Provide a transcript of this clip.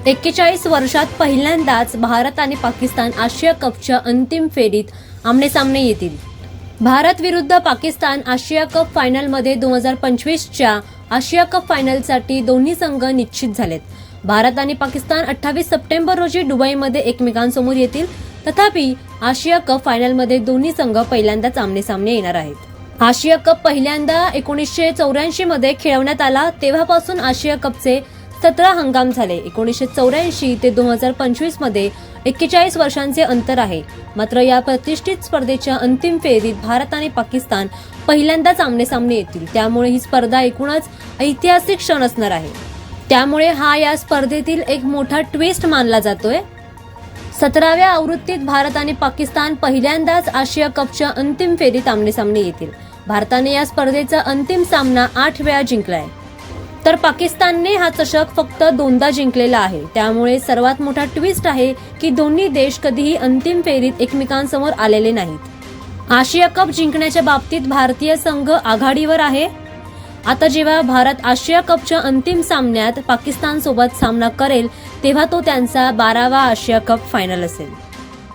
41 वर्षात पहिल्यांदाच भारत आणि पाकिस्तान आशिया कपच्या अंतिम फेरीत आमनेसामने येतील. भारत विरुद्ध पाकिस्तान आशिया कप फायनलमध्ये 2025च्या आशिया कप फायनलसाठी दोन्ही संघ निश्चित झालेत. भारत आणि पाकिस्तान 28 सप्टेंबर रोजी दुबईमध्ये एकमेकांसमोर येतील. तथापि आशिया कप फायनलमध्ये दोन्ही संघ पहिल्यांदाच आमनेसामने येणार आहेत. आशिया कप पहिल्यांदा 1984 मध्ये खेळवण्यात आला. तेव्हापासून आशिया कपचे 17 हंगाम झाले. 1984 ते 2025 मध्ये 41 वर्षांचे अंतर आहे. मात्र या प्रतिष्ठित स्पर्धेच्या अंतिम फेरीत भारत आणि पाकिस्तान पहिल्यांदाच आमनेसामने येतील. त्यामुळे ही स्पर्धा एकूणच ऐतिहासिक क्षण असणार आहे. त्यामुळे हा या स्पर्धेतील एक मोठा ट्विस्ट मानला जातोय. 17व्या आवृत्तीत भारत आणि पाकिस्तान पहिल्यांदाच आशिया कपच्या अंतिम फेरीत आमनेसामने येतील. भारताने या स्पर्धेचा अंतिम सामना 8 वेळा जिंकलाय, तर पाकिस्तानने हा चषक फक्त 2दा जिंकलेला आहे. त्यामुळे सर्वात मोठा ट्विस्ट आहे की दोन्ही देश कधीही अंतिम फेरीत एकमेकांसमोर आलेले नाहीत. आशिया कप जिंकण्याच्या बाबतीत भारतीय संघ आघाडीवर आहे. आता जेव्हा भारत आशिया कपच्या अंतिम सामन्यात पाकिस्तान सोबत सामना करेल तेव्हा तो त्यांचा 12वा आशिया कप फायनल असेल.